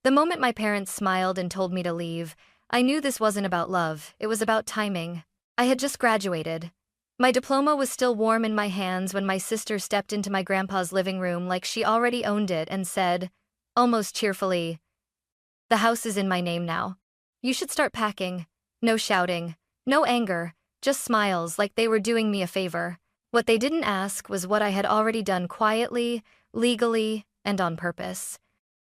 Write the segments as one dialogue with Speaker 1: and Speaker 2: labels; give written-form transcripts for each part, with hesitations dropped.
Speaker 1: The moment my parents smiled and told me to leave, I knew this wasn't about love, it was about timing. I had just graduated. My diploma was still warm in my hands when my sister stepped into my grandpa's living room like she already owned it and said, almost cheerfully, "The house is in my name now. You should start packing." No shouting, no anger, just smiles like they were doing me a favor. What they didn't ask was what I had already done quietly, legally, and on purpose.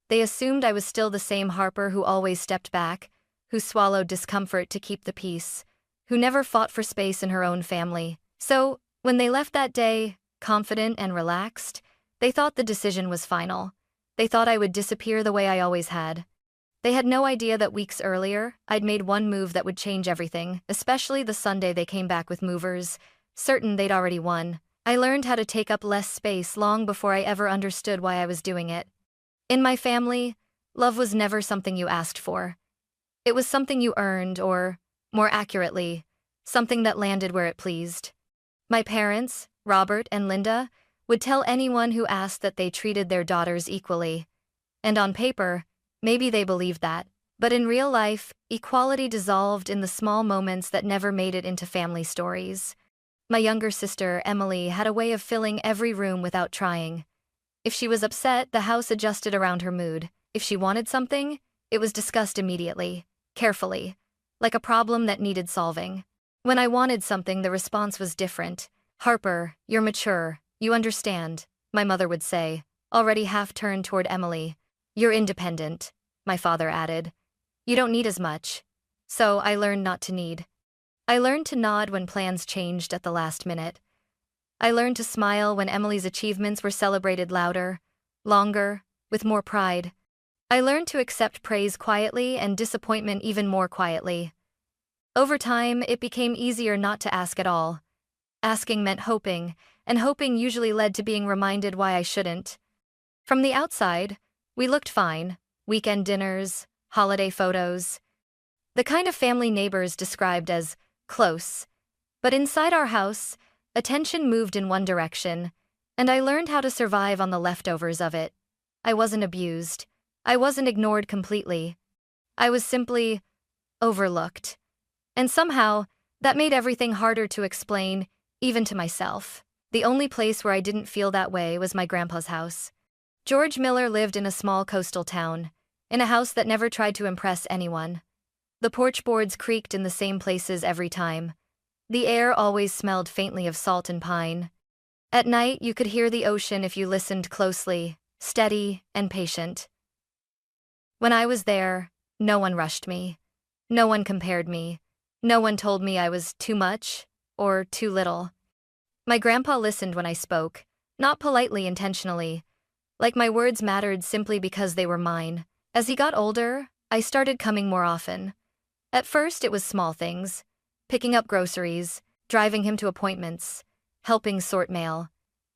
Speaker 1: They assumed I was still the same Harper who always stepped back, who swallowed discomfort to keep the peace, who never fought for space in her own family. So, when they left that day, confident and relaxed, they thought the decision was final. They thought I would disappear the way I always had. They had no idea that weeks earlier, I'd made one move that would change everything, especially the Sunday they came back with movers, certain they'd already won. I learned how to take up less space long before I ever understood why I was doing it. In my family, love was never something you asked for. It was something you earned, or, more accurately, something that landed where it pleased. My parents, Robert and Linda, would tell anyone who asked that they treated their daughters equally. And on paper, maybe they believed that. But in real life, equality dissolved in the small moments that never made it into family stories. My younger sister, Emily, had a way of filling every room without trying. If she was upset, the house adjusted around her mood. If she wanted something, it was discussed immediately, carefully, like a problem that needed solving. When I wanted something, the response was different. "Harper, you're mature, you understand," my mother would say, already half-turned toward Emily. "You're independent," my father added. "You don't need as much." So I learned not to need. I learned to nod when plans changed at the last minute. I learned to smile when Emily's achievements were celebrated louder, longer, with more pride. I learned to accept praise quietly and disappointment even more quietly. Over time, it became easier not to ask at all. Asking meant hoping, and hoping usually led to being reminded why I shouldn't. From the outside, we looked fine: weekend dinners, holiday photos. The kind of family neighbors described as close. But inside our house, attention moved in one direction, and I learned how to survive on the leftovers of it. I wasn't abused. I wasn't ignored completely. I was simply overlooked. And somehow, that made everything harder to explain, even to myself. The only place where I didn't feel that way was my grandpa's house. George Miller lived in a small coastal town, in a house that never tried to impress anyone. The porch boards creaked in the same places every time. The air always smelled faintly of salt and pine. At night, you could hear the ocean if you listened closely, steady and patient. When I was there, no one rushed me. No one compared me. No one told me I was too much or too little. My grandpa listened when I spoke, not politely, intentionally, like my words mattered simply because they were mine. As he got older, I started coming more often. At first, it was small things: picking up groceries, driving him to appointments, helping sort mail.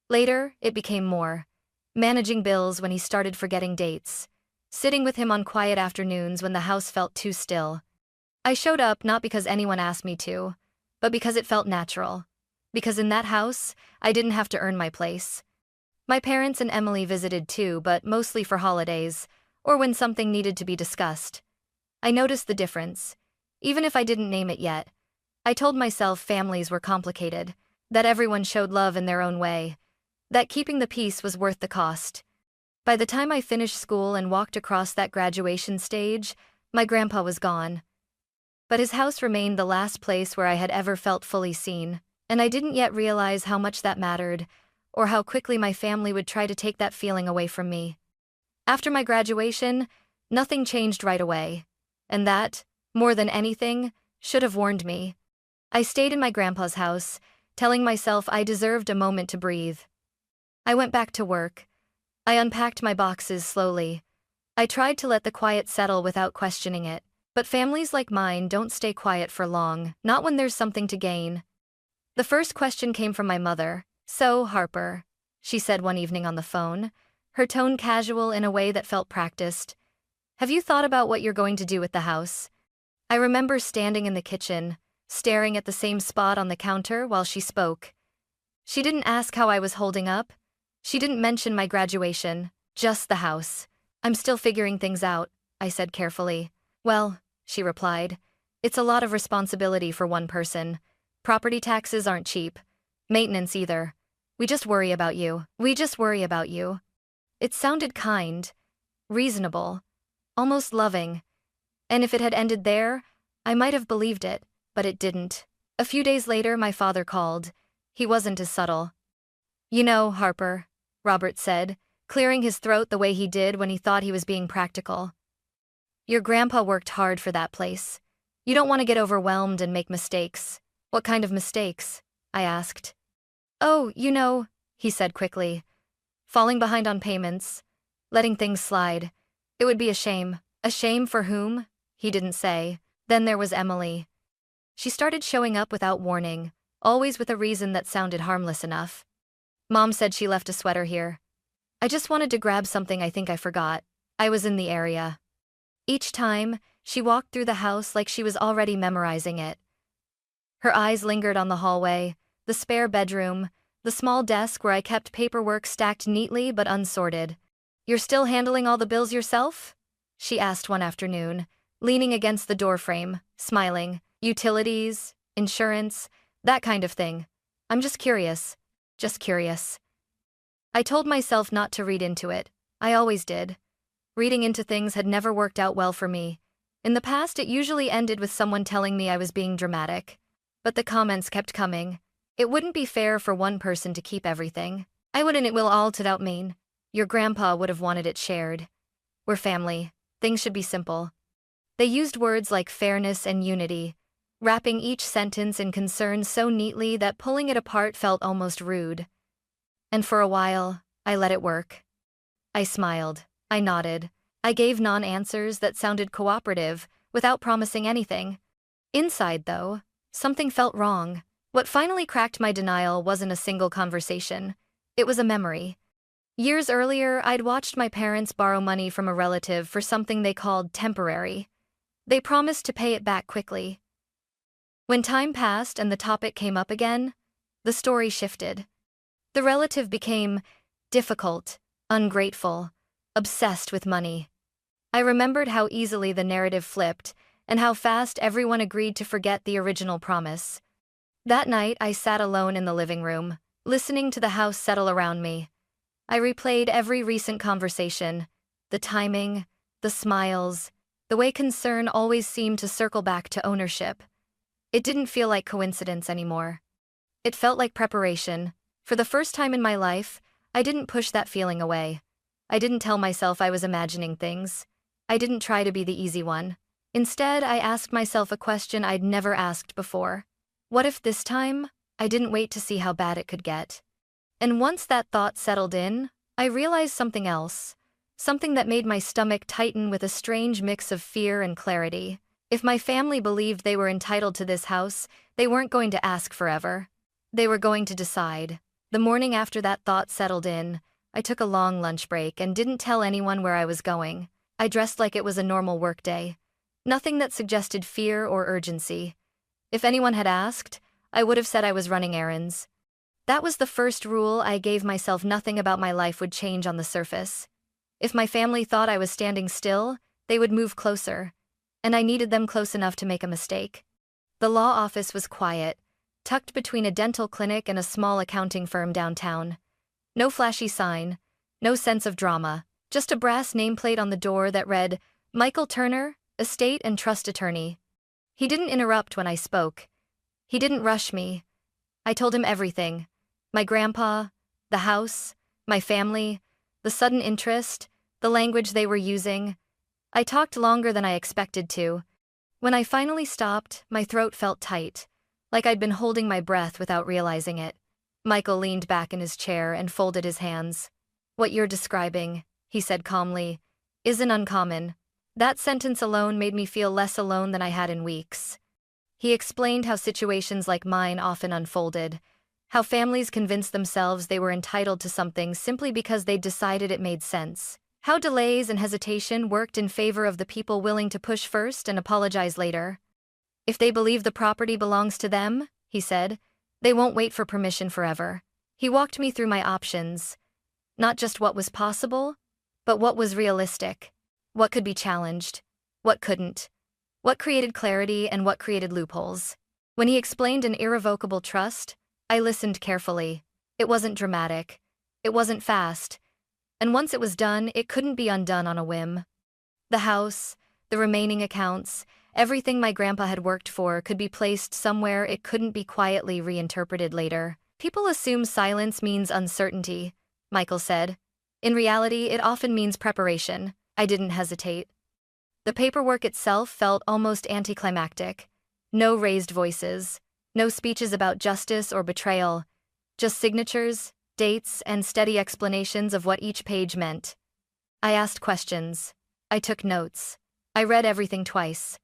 Speaker 1: Later, it became more: managing bills when he started forgetting dates, sitting with him on quiet afternoons when the house felt too still. I showed up not because anyone asked me to, but because it felt natural. Because in that house, I didn't have to earn my place. My parents and Emily visited too, but mostly for holidays, or when something needed to be discussed. I noticed the difference. Even if I didn't name it yet, I told myself families were complicated, that everyone showed love in their own way, that keeping the peace was worth the cost. By the time I finished school and walked across that graduation stage, my grandpa was gone. But his house remained the last place where I had ever felt fully seen, and I didn't yet realize how much that mattered, or how quickly my family would try to take that feeling away from me. After my graduation, nothing changed right away, and that, more than anything, should have warned me. I stayed in my grandpa's house, telling myself I deserved a moment to breathe. I went back to work. I unpacked my boxes slowly. I tried to let the quiet settle without questioning it. But families like mine don't stay quiet for long, not when there's something to gain. The first question came from my mother. "So, Harper," she said one evening on the phone, her tone casual in a way that felt practiced, "have you thought about what you're going to do with the house?" I remember standing in the kitchen, staring at the same spot on the counter while she spoke. She didn't ask how I was holding up. She didn't mention my graduation, just the house. "I'm still figuring things out," I said carefully. Well, she replied, it's a lot of responsibility for one person. Property taxes aren't cheap. Maintenance either. We just worry about you. We just worry about you. It sounded kind, reasonable, almost loving. And if it had ended there, I might have believed it, but it didn't. A few days later, my father called. He wasn't as subtle. You know, Harper, Robert said, clearing his throat the way he did when he thought he was being practical. Your grandpa worked hard for that place. You don't want to get overwhelmed and make mistakes. What kind of mistakes? I asked. Oh, you know, he said quickly. Falling behind on payments, letting things slide. It would be a shame. A shame for whom? He didn't say. Then there was Emily. She started showing up without warning, always with a reason that sounded harmless enough. Mom said she left a sweater here. I just wanted to grab something I think I forgot. I was in the area. Each time, she walked through the house like she was already memorizing it. Her eyes lingered on the hallway, the spare bedroom, the small desk where I kept paperwork stacked neatly but unsorted. You're still handling all the bills yourself? She asked one afternoon, leaning against the doorframe, smiling. Utilities, insurance, that kind of thing. I'm just curious. Just curious. I told myself not to read into it. I always did. Reading into things had never worked out well for me. In the past, it usually ended with someone telling me I was being dramatic. But the comments kept coming. It wouldn't be fair for one person to keep everything. I wouldn't it will all to out mean. Your grandpa would have wanted it shared. We're family. Things should be simple. They used words like fairness and unity, wrapping each sentence in concern so neatly that pulling it apart felt almost rude. And for a while, I let it work. I smiled. I nodded. I gave non-answers that sounded cooperative, without promising anything. Inside, though, something felt wrong. What finally cracked my denial wasn't a single conversation. It was a memory. Years earlier, I'd watched my parents borrow money from a relative for something they called temporary. They promised to pay it back quickly. When time passed and the topic came up again, the story shifted. The relative became difficult, ungrateful, obsessed with money. I remembered how easily the narrative flipped and how fast everyone agreed to forget the original promise. That night, I sat alone in the living room, listening to the house settle around me. I replayed every recent conversation, the timing, the smiles, the way concern always seemed to circle back to ownership. It didn't feel like coincidence anymore. It felt like preparation. For the first time in my life, I didn't push that feeling away. I didn't tell myself I was imagining things. I didn't try to be the easy one. Instead, I asked myself a question I'd never asked before. What if this time, I didn't wait to see how bad it could get? And once that thought settled in, I realized something else. Something that made my stomach tighten with a strange mix of fear and clarity. If my family believed they were entitled to this house, they weren't going to ask forever. They were going to decide. The morning after that thought settled in, I took a long lunch break and didn't tell anyone where I was going. I dressed like it was a normal workday. Nothing that suggested fear or urgency. If anyone had asked, I would have said I was running errands. That was the first rule I gave myself. Nothing about my life would change on the surface. If my family thought I was standing still, they would move closer. And I needed them close enough to make a mistake. The law office was quiet, tucked between a dental clinic and a small accounting firm downtown. No flashy sign, no sense of drama, just a brass nameplate on the door that read, Michael Turner, Estate and Trust Attorney. He didn't interrupt when I spoke. He didn't rush me. I told him everything. My grandpa, the house, my family, the sudden interest, the language they were using. I talked longer than I expected to. When I finally stopped, my throat felt tight, like I'd been holding my breath without realizing it. Michael leaned back in his chair and folded his hands. What you're describing, he said calmly, isn't uncommon. That sentence alone made me feel less alone than I had in weeks. He explained how situations like mine often unfolded, how families convinced themselves they were entitled to something simply because they decided it made sense. How delays and hesitation worked in favor of the people willing to push first and apologize later. If they believe the property belongs to them, he said, they won't wait for permission forever. He walked me through my options. Not just what was possible, but what was realistic. What could be challenged? What couldn't? What created clarity and what created loopholes? When he explained an irrevocable trust, I listened carefully. It wasn't dramatic. It wasn't fast. And once it was done, it couldn't be undone on a whim. The house, the remaining accounts, everything my grandpa had worked for could be placed somewhere it couldn't be quietly reinterpreted later. People assume silence means uncertainty, Michael said. In reality, it often means preparation. I didn't hesitate. The paperwork itself felt almost anticlimactic. No raised voices, no speeches about justice or betrayal, just signatures, dates, and steady explanations of what each page meant. I asked questions. I took notes. I read everything twice.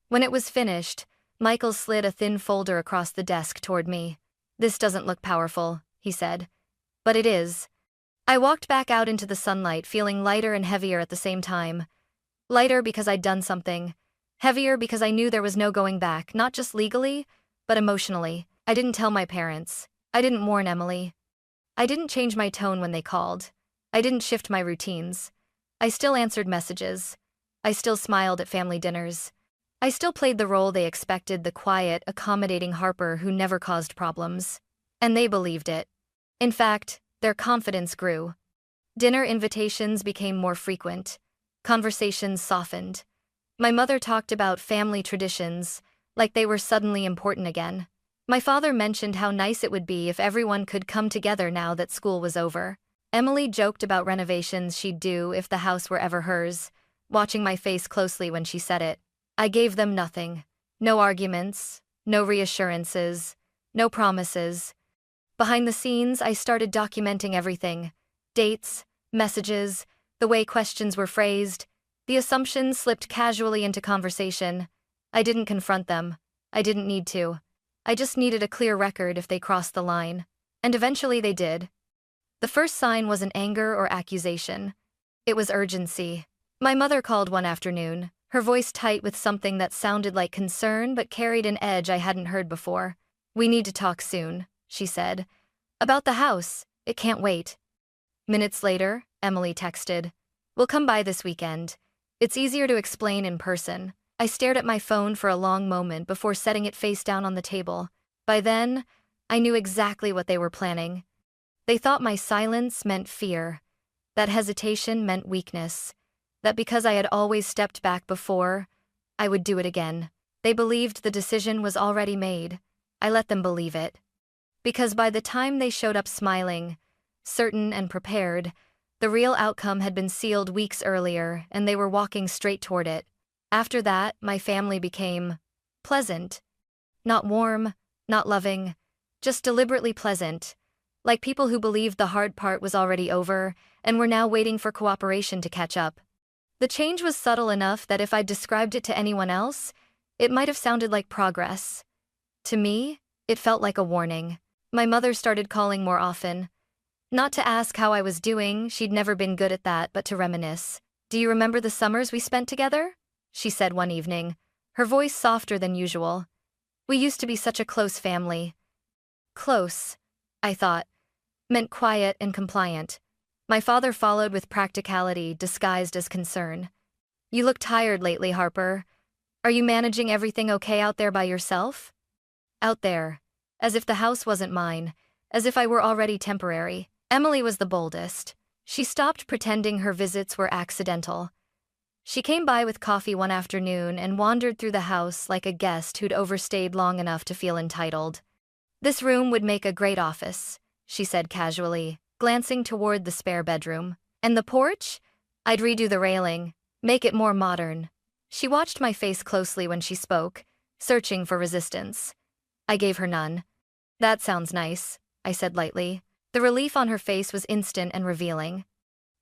Speaker 1: When it was finished, Michael slid a thin folder across the desk toward me. "This doesn't look powerful," he said. "But it is." I walked back out into the sunlight, feeling lighter and heavier at the same time. Lighter because I'd done something. Heavier because I knew there was no going back, not just legally, but emotionally. I didn't tell my parents. I didn't warn Emily. I didn't change my tone when they called. I didn't shift my routines. I still answered messages. I still smiled at family dinners. I still played the role they expected, the quiet, accommodating Harper who never caused problems. And they believed it. In fact, their confidence grew. Dinner invitations became more frequent. Conversations softened. My mother talked about family traditions, like they were suddenly important again. My father mentioned how nice it would be if everyone could come together now that school was over. Emily joked about renovations she'd do if the house were ever hers, watching my face closely when she said it. I gave them nothing. No arguments, no reassurances, no promises. Behind the scenes, I started documenting everything. Dates, messages, the way questions were phrased. The assumptions slipped casually into conversation. I didn't confront them. I didn't need to. I just needed a clear record if they crossed the line. And eventually they did. The first sign wasn't anger or accusation. It was urgency. My mother called one afternoon, her voice tight with something that sounded like concern but carried an edge I hadn't heard before. "We need to talk soon," she said. "About the house. It can't wait." Minutes later, Emily texted, "We'll come by this weekend. It's easier to explain in person." I stared at my phone for a long moment before setting it face down on the table. By then, I knew exactly what they were planning. They thought my silence meant fear, that hesitation meant weakness, that because I had always stepped back before, I would do it again. They believed the decision was already made. I let them believe it. Because by the time they showed up smiling, certain and prepared, the real outcome had been sealed weeks earlier, and they were walking straight toward it. After that, my family became pleasant. Not warm, not loving, just deliberately pleasant, like people who believed the hard part was already over and were now waiting for cooperation to catch up. The change was subtle enough that if I'd described it to anyone else, it might have sounded like progress. To me, it felt like a warning. My mother started calling more often. Not to ask how I was doing, she'd never been good at that, but to reminisce. "Do you remember the summers we spent together?" she said one evening, her voice softer than usual. "We used to be such a close family." Close, I thought, meant quiet and compliant. My father followed with practicality disguised as concern. "You look tired lately, Harper. Are you managing everything okay out there by yourself?" Out there, as if the house wasn't mine, as if I were already temporary. Emily was the boldest. She stopped pretending her visits were accidental. She came by with coffee one afternoon and wandered through the house like a guest who'd overstayed long enough to feel entitled. "This room would make a great office," she said casually, glancing toward the spare bedroom. "And the porch? I'd redo the railing, make it more modern." She watched my face closely when she spoke, searching for resistance. I gave her none. "That sounds nice," I said lightly. The relief on her face was instant and revealing.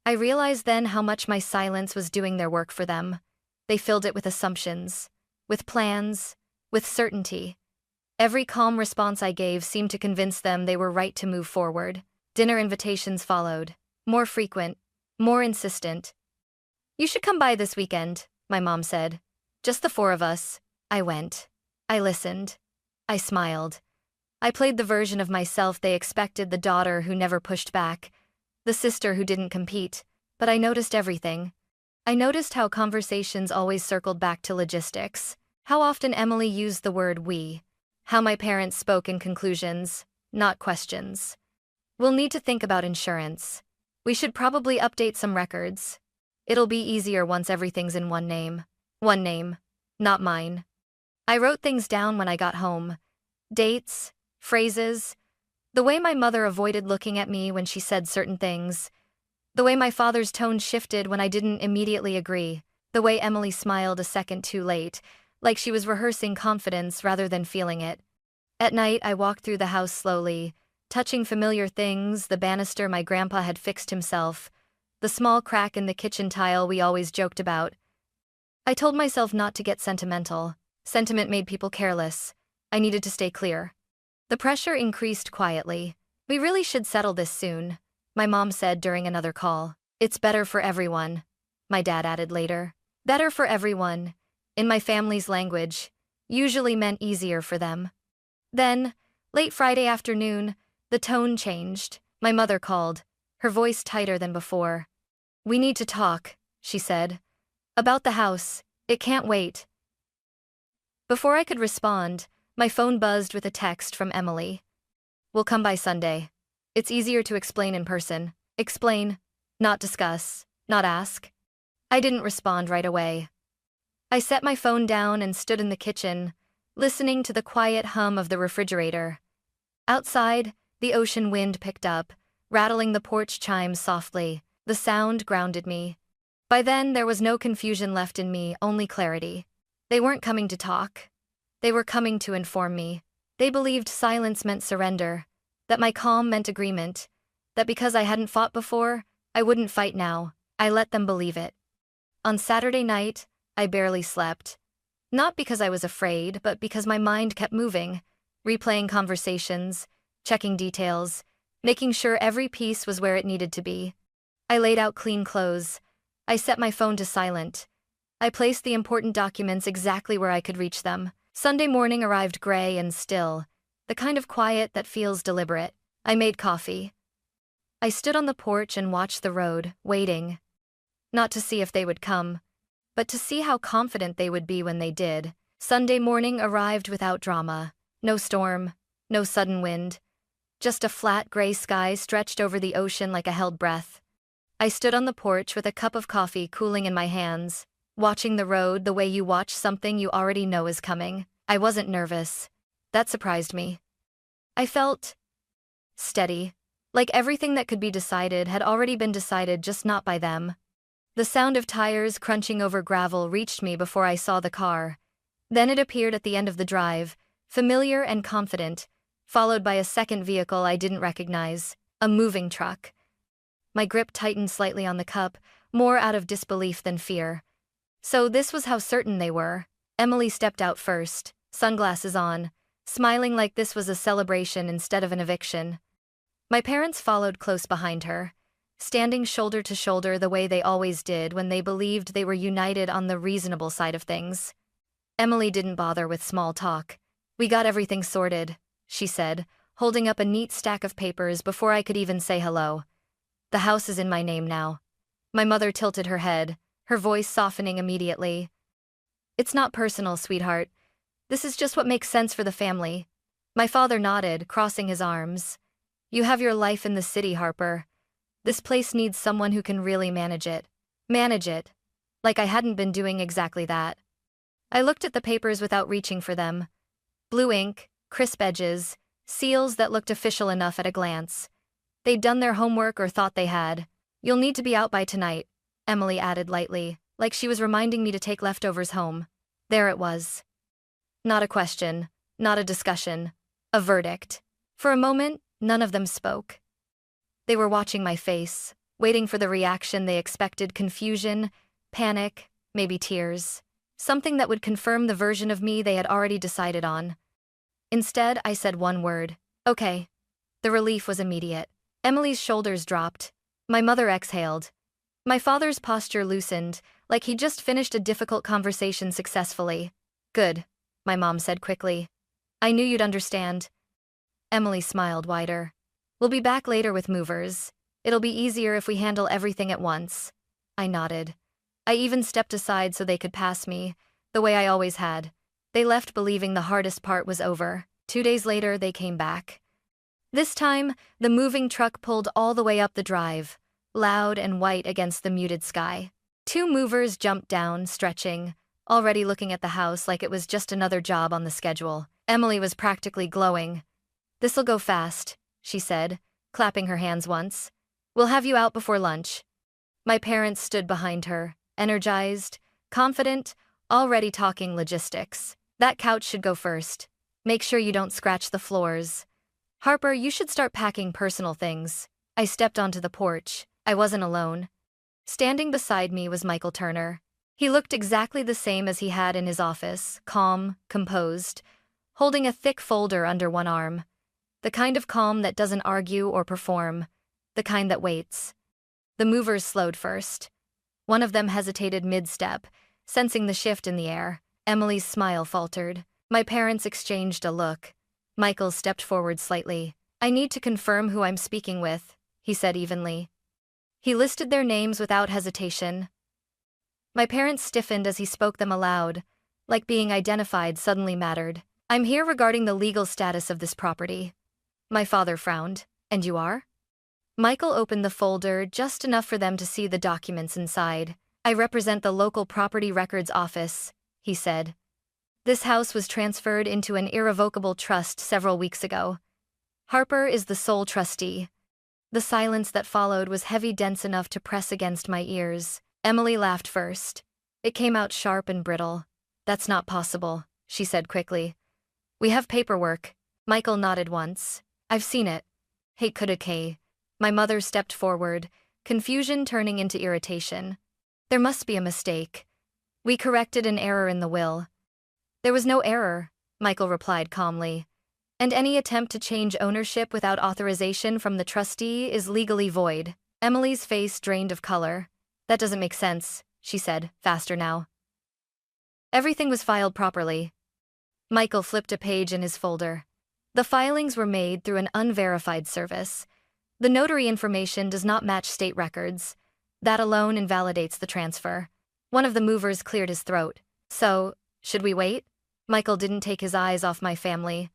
Speaker 1: I realized then how much my silence was doing their work for them. They filled it with assumptions, with plans, with certainty. Every calm response I gave seemed to convince them they were right to move forward. Dinner invitations followed, more frequent, more insistent. "You should come by this weekend," my mom said. "Just the four of us." I went. I listened. I smiled. I played the version of myself they expected, the daughter who never pushed back, the sister who didn't compete, but I noticed everything. I noticed how conversations always circled back to logistics, how often Emily used the word we, how my parents spoke in conclusions, not questions. We'll need to think about insurance. We should probably update some records. It'll be easier once everything's in one name. One name, not mine. I wrote things down when I got home. Dates, phrases, the way my mother avoided looking at me when she said certain things, the way my father's tone shifted when I didn't immediately agree, the way Emily smiled a second too late, like she was rehearsing confidence rather than feeling it. At night, I walked through the house slowly, touching familiar things, the banister my grandpa had fixed himself, the small crack in the kitchen tile we always joked about. I told myself not to get sentimental. Sentiment made people careless. I needed to stay clear. The pressure increased quietly. We really should settle this soon, my mom said during another call. It's better for everyone, my dad added later. Better for everyone, in my family's language, usually meant easier for them. Then, late Friday afternoon, the tone changed. My mother called, her voice tighter than before. We need to talk, she said. About the house. It can't wait. Before I could respond, my phone buzzed with a text from Emily. We'll come by Sunday. It's easier to explain in person. Explain, not discuss, not ask. I didn't respond right away. I set my phone down and stood in the kitchen, listening to the quiet hum of the refrigerator. Outside, the ocean wind picked up, rattling the porch chimes softly. The sound grounded me. By then, there was no confusion left in me, only clarity. They weren't coming to talk. They were coming to inform me. They believed silence meant surrender, that my calm meant agreement, that because I hadn't fought before, I wouldn't fight now. I let them believe it. On Saturday night, I barely slept. Not because I was afraid, but because my mind kept moving, replaying conversations, checking details, making sure every piece was where it needed to be. I laid out clean clothes. I set my phone to silent. I placed the important documents exactly where I could reach them. Sunday morning arrived gray and still, the kind of quiet that feels deliberate. I made coffee. I stood on the porch and watched the road, waiting. Not to see if they would come, but to see how confident they would be when they did. Sunday morning arrived without drama. No storm, no sudden wind. Just a flat gray sky stretched over the ocean like a held breath. I stood on the porch with a cup of coffee cooling in my hands, watching the road the way you watch something you already know is coming. I wasn't nervous. That surprised me. I felt steady, like everything that could be decided had already been decided, just not by them. The sound of tires crunching over gravel reached me before I saw the car. Then it appeared at the end of the drive, familiar and confident, followed by a second vehicle I didn't recognize, a moving truck. My grip tightened slightly on the cup, more out of disbelief than fear. So this was how certain they were. Emily stepped out first, sunglasses on, smiling like this was a celebration instead of an eviction. My parents followed close behind her, standing shoulder to shoulder the way they always did when they believed they were united on the reasonable side of things. Emily didn't bother with small talk. We got everything sorted, she said, holding up a neat stack of papers before I could even say hello. The house is in my name now. My mother tilted her head, her voice softening immediately. It's not personal, sweetheart. This is just what makes sense for the family. My father nodded, crossing his arms. You have your life in the city, Harper. This place needs someone who can really manage it. Manage it. Like I hadn't been doing exactly that. I looked at the papers without reaching for them. Blue ink, crisp edges, seals that looked official enough at a glance. They'd done their homework or thought they had. You'll need to be out by tonight, Emily added lightly, like she was reminding me to take leftovers home. There it was. Not a question, not a discussion, a verdict. For a moment, none of them spoke. They were watching my face, waiting for the reaction they expected: confusion, panic, maybe tears. Something that would confirm the version of me they had already decided on. Instead, I said one word: okay. The relief was immediate. Emily's shoulders dropped. My mother exhaled. My father's posture loosened, like he'd just finished a difficult conversation successfully. Good, my mom said quickly. I knew you'd understand. Emily smiled wider. We'll be back later with movers. It'll be easier if we handle everything at once. I nodded. I even stepped aside so they could pass me, the way I always had. They left believing the hardest part was over. 2 days later, they came back. This time, the moving truck pulled all the way up the drive, loud and white against the muted sky. 2 movers jumped down, stretching, already looking at the house like it was just another job on the schedule. Emily was practically glowing. "This'll go fast," she said, clapping her hands once. "We'll have you out before lunch." My parents stood behind her, energized, confident, already talking logistics. "That couch should go first. Make sure you don't scratch the floors. Harper, you should start packing personal things." I stepped onto the porch. I wasn't alone. Standing beside me was Michael Turner. He looked exactly the same as he had in his office, calm, composed, holding a thick folder under one arm. The kind of calm that doesn't argue or perform, the kind that waits. The movers slowed first. One of them hesitated mid-step, sensing the shift in the air. Emily's smile faltered. My parents exchanged a look. Michael stepped forward slightly. "I need to confirm who I'm speaking with," he said evenly. He listed their names without hesitation. My parents stiffened as he spoke them aloud, like being identified suddenly mattered. "I'm here regarding the legal status of this property." My father frowned. "And you are?" Michael opened the folder just enough for them to see the documents inside. "I represent the local property records office," he said. "This house was transferred into an irrevocable trust several weeks ago. Harper is the sole trustee." The silence that followed was heavy, dense enough to press against my ears. Emily laughed first. It came out sharp and brittle. "That's not possible," she said quickly. "We have paperwork." Michael nodded once. "I've seen it." "Hey, could-a-kay." My mother stepped forward, confusion turning into irritation. "There must be a mistake. We corrected an error in the will." "There was no error," Michael replied calmly. "And any attempt to change ownership without authorization from the trustee is legally void." Emily's face drained of color. "That doesn't make sense," she said, faster now. "Everything was filed properly." Michael flipped a page in his folder. "The filings were made through an unverified service. The notary information does not match state records. That alone invalidates the transfer." One of the movers cleared his throat. "So, should we wait?" Michael didn't take his eyes off my family.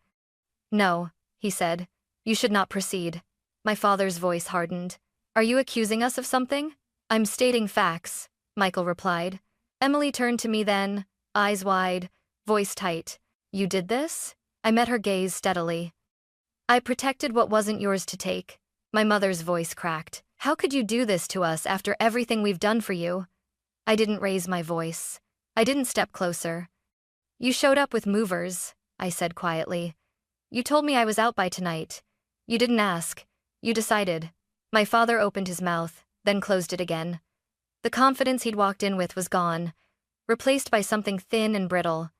Speaker 1: "No," he said. "You should not proceed." My father's voice hardened. "Are you accusing us of something?" "I'm stating facts," Michael replied. Emily turned to me then, eyes wide, voice tight. "You did this?" I met her gaze steadily. "I protected what wasn't yours to take." My mother's voice cracked. "How could you do this to us after everything we've done for you?" I didn't raise my voice. I didn't step closer. "You showed up with movers," I said quietly. "You told me I was out by tonight. You didn't ask. You decided." My father opened his mouth, then closed it again. The confidence he'd walked in with was gone, replaced by something thin and brittle.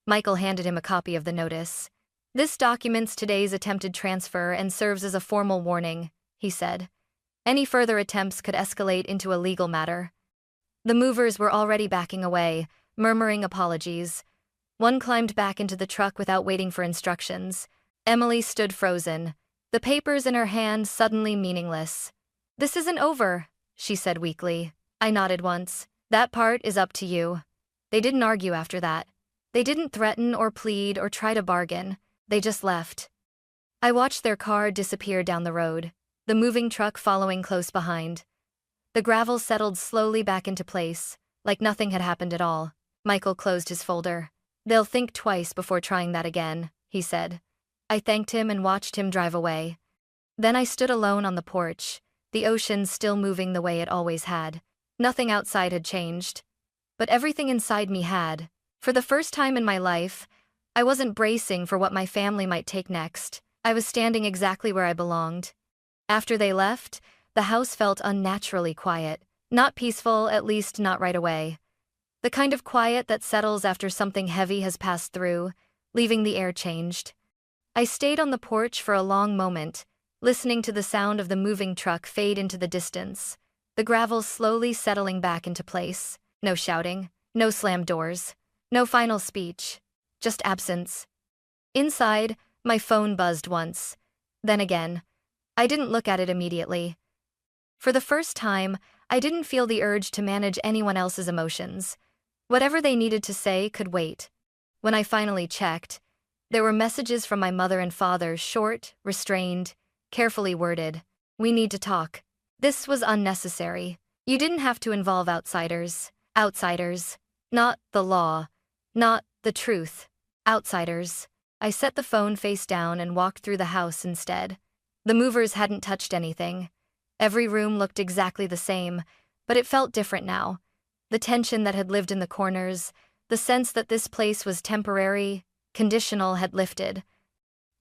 Speaker 1: Michael handed him a copy of the notice. "This documents today's attempted transfer and serves as a formal warning," he said. "Any further attempts could escalate into a legal matter." The movers were already backing away, murmuring apologies. One climbed back into the truck without waiting for instructions. Emily stood frozen, the papers in her hand suddenly meaningless. "This isn't over," she said weakly. I nodded once. "That part is up to you." They didn't argue after that. They didn't threaten or plead or try to bargain. They just left. I watched their car disappear down the road, the moving truck following close behind. The gravel settled slowly back into place, like nothing had happened at all. Michael closed his folder. "They'll think twice before trying that again," he said. I thanked him and watched him drive away. Then I stood alone on the porch, the ocean still moving the way it always had. Nothing outside had changed, but everything inside me had. For the first time in my life, I wasn't bracing for what my family might take next. I was standing exactly where I belonged. After they left, the house felt unnaturally quiet. Not peaceful, at least not right away. The kind of quiet that settles after something heavy has passed through, leaving the air changed. I stayed on the porch for a long moment, listening to the sound of the moving truck fade into the distance, the gravel slowly settling back into place. No shouting, no slammed doors, no final speech, just absence. Inside, my phone buzzed once, then again. I didn't look at it immediately. For the first time, I didn't feel the urge to manage anyone else's emotions. Whatever they needed to say could wait. When I finally checked, there were messages from my mother and father, short, restrained, carefully worded. "We need to talk." This was unnecessary. You didn't have to involve outsiders. Outsiders. Not the law. Not the truth. Outsiders. I set the phone face down and walked through the house instead. The movers hadn't touched anything. Every room looked exactly the same, but it felt different now. The tension that had lived in the corners, the sense that this place was temporary, conditional, had lifted.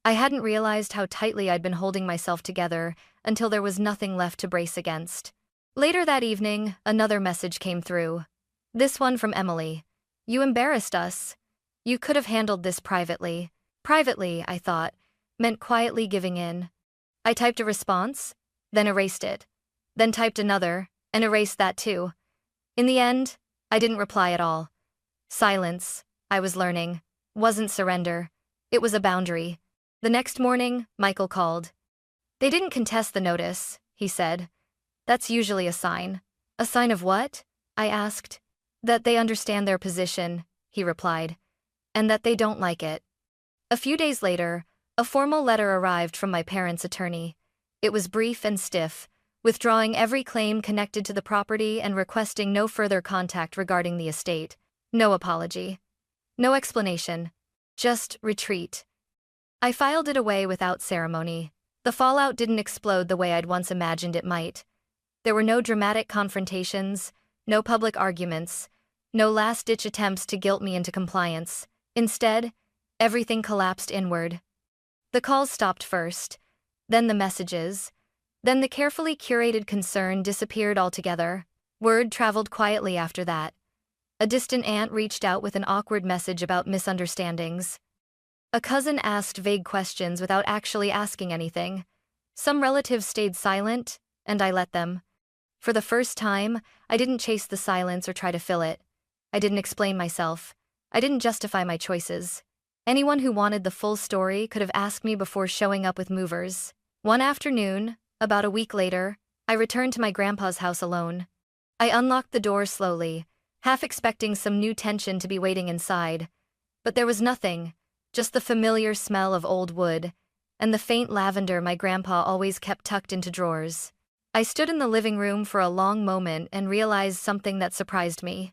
Speaker 1: I hadn't realized how tightly I'd been holding myself together until there was nothing left to brace against. Later that evening, another message came through. This one from Emily. "You embarrassed us. You could have handled this privately." Privately, I thought, meant quietly giving in. I typed a response, then erased it. Then typed another, and erased that too. In the end, I didn't reply at all. Silence, I was learning, wasn't surrender. It was a boundary. The next morning, Michael called. "They didn't contest the notice," he said. "That's usually a sign." "A sign of what?" I asked. "That they understand their position," he replied, "and that they don't like it." A few days later, a formal letter arrived from my parents' attorney. It was brief and stiff, withdrawing every claim connected to the property and requesting no further contact regarding the estate. No apology. No explanation. Just retreat. I filed it away without ceremony. The fallout didn't explode the way I'd once imagined it might. There were no dramatic confrontations, no public arguments, no last-ditch attempts to guilt me into compliance. Instead, everything collapsed inward. The calls stopped first, then the messages, then the carefully curated concern disappeared altogether. Word traveled quietly after that. A distant aunt reached out with an awkward message about misunderstandings. A cousin asked vague questions without actually asking anything. Some relatives stayed silent, and I let them. For the first time, I didn't chase the silence or try to fill it. I didn't explain myself. I didn't justify my choices. Anyone who wanted the full story could have asked me before showing up with movers. One afternoon, about a week later, I returned to my grandpa's house alone. I unlocked the door slowly, half expecting some new tension to be waiting inside. But there was nothing, just the familiar smell of old wood, and the faint lavender my grandpa always kept tucked into drawers. I stood in the living room for a long moment and realized something that surprised me.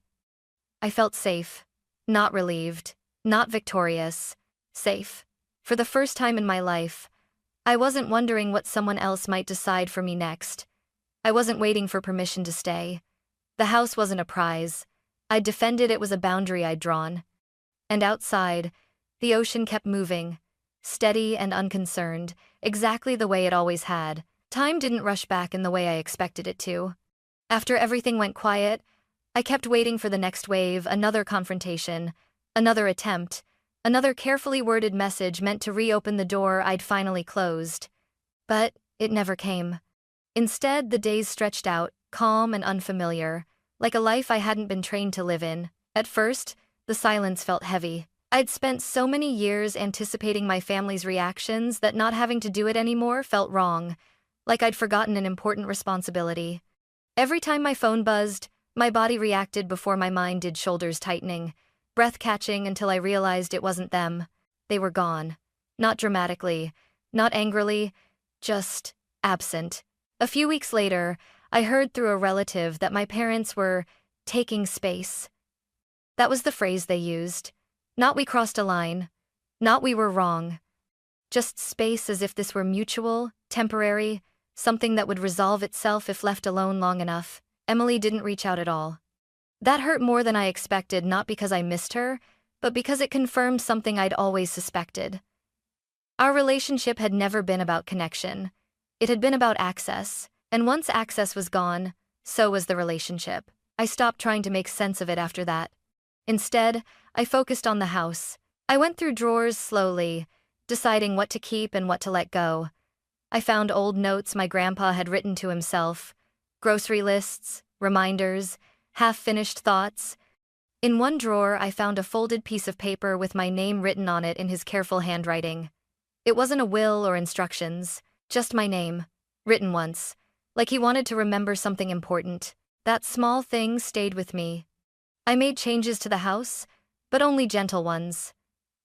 Speaker 1: I felt safe. Not relieved. Not victorious. Safe. For the first time in my life, I wasn't wondering what someone else might decide for me next. I wasn't waiting for permission to stay. The house wasn't a prize. I'd defended it was a boundary I'd drawn. And outside, the ocean kept moving, steady and unconcerned, exactly the way it always had. Time didn't rush back in the way I expected it to. After everything went quiet, I kept waiting for the next wave, another confrontation, another attempt, another carefully worded message meant to reopen the door I'd finally closed. But it never came. Instead, the days stretched out, calm and unfamiliar, like a life I hadn't been trained to live in. At first, the silence felt heavy. I'd spent so many years anticipating my family's reactions that not having to do it anymore felt wrong, like I'd forgotten an important responsibility. Every time my phone buzzed, my body reacted before my mind did, shoulders tightening, breath catching until I realized it wasn't them. They were gone. Not dramatically, not angrily, just absent. A few weeks later, I heard through a relative that my parents were taking space. That was the phrase they used. Not "we crossed a line," not "we were wrong." Just space, as if this were mutual, temporary, something that would resolve itself if left alone long enough. Emily didn't reach out at all. That hurt more than I expected, not because I missed her, but because it confirmed something I'd always suspected. Our relationship had never been about connection. It had been about access, and once access was gone, so was the relationship. I stopped trying to make sense of it after that. Instead, I focused on the house. I went through drawers slowly, deciding what to keep and what to let go. I found old notes my grandpa had written to himself, grocery lists, reminders, half-finished thoughts. In one drawer, I found a folded piece of paper with my name written on it in his careful handwriting. It wasn't a will or instructions, just my name, written once, like he wanted to remember something important. That small thing stayed with me. I made changes to the house, but only gentle ones.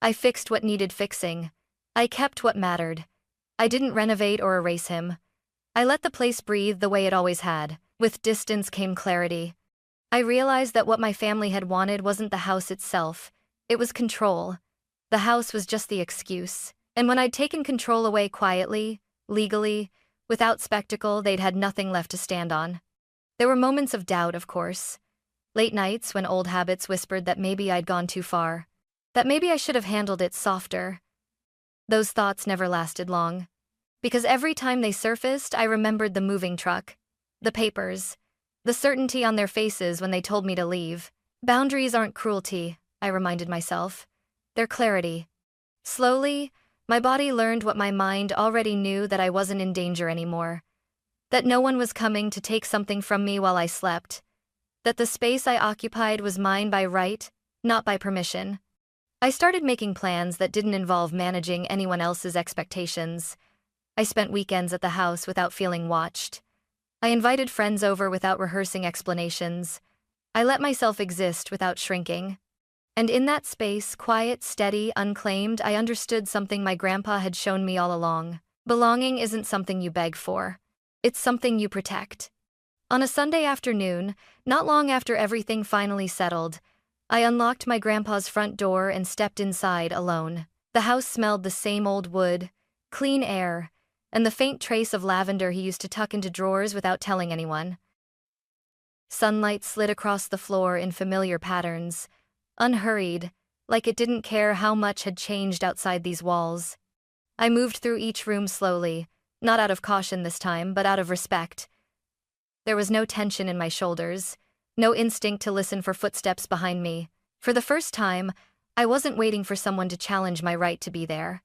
Speaker 1: I fixed what needed fixing. I kept what mattered. I didn't renovate or erase him. I let the place breathe the way it always had. With distance came clarity. I realized that what my family had wanted wasn't the house itself, it was control. The house was just the excuse. And when I'd taken control away quietly, legally, without spectacle, they'd had nothing left to stand on. There were moments of doubt, of course. Late nights when old habits whispered that maybe I'd gone too far. That maybe I should have handled it softer. Those thoughts never lasted long. Because every time they surfaced, I remembered the moving truck, the papers, the certainty on their faces when they told me to leave. Boundaries aren't cruelty, I reminded myself. They're clarity. Slowly, my body learned what my mind already knew, that I wasn't in danger anymore. That no one was coming to take something from me while I slept. That the space I occupied was mine by right, not by permission. I started making plans that didn't involve managing anyone else's expectations. I spent weekends at the house without feeling watched. I invited friends over without rehearsing explanations. I let myself exist without shrinking. And in that space, quiet, steady, unclaimed, I understood something my grandpa had shown me all along. Belonging isn't something you beg for. It's something you protect. On a Sunday afternoon, not long after everything finally settled, I unlocked my grandpa's front door and stepped inside alone. The house smelled the same old wood, clean air, and the faint trace of lavender he used to tuck into drawers without telling anyone. Sunlight slid across the floor in familiar patterns, unhurried, like it didn't care how much had changed outside these walls. I moved through each room slowly, not out of caution this time, but out of respect. There was no tension in my shoulders, no instinct to listen for footsteps behind me. For the first time, I wasn't waiting for someone to challenge my right to be there.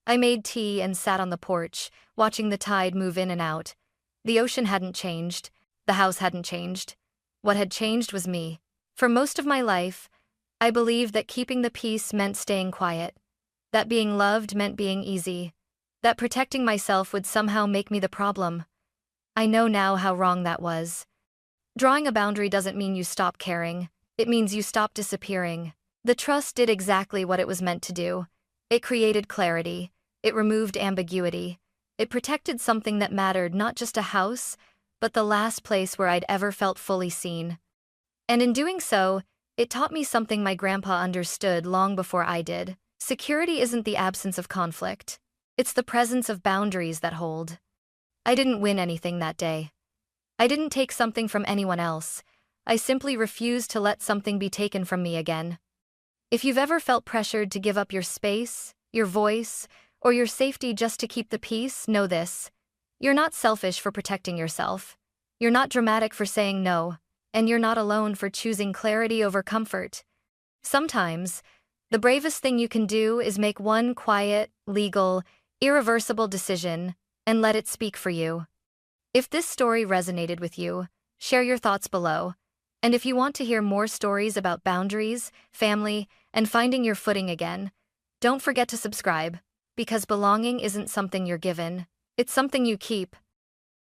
Speaker 1: I made tea and sat on the porch, watching the tide move in and out. The ocean hadn't changed. The house hadn't changed. What had changed was me. For most of my life, I believed that keeping the peace meant staying quiet, that being loved meant being easy, that protecting myself would somehow make me the problem. I know now how wrong that was. Drawing a boundary doesn't mean you stop caring. It means you stop disappearing. The trust did exactly what it was meant to do. It created clarity. It removed ambiguity. It protected something that mattered, not just a house, but the last place where I'd ever felt fully seen. And in doing so, it taught me something my grandpa understood long before I did. Security isn't the absence of conflict. It's the presence of boundaries that hold. I didn't win anything that day. I didn't take something from anyone else. I simply refused to let something be taken from me again. If you've ever felt pressured to give up your space, your voice, or your safety just to keep the peace, know this. You're not selfish for protecting yourself. You're not dramatic for saying no, and you're not alone for choosing clarity over comfort. Sometimes, the bravest thing you can do is make one quiet, legal, irreversible decision and let it speak for you. If this story resonated with you, share your thoughts below. And if you want to hear more stories about boundaries, family, and finding your footing again, don't forget to subscribe, because belonging isn't something you're given, it's something you keep.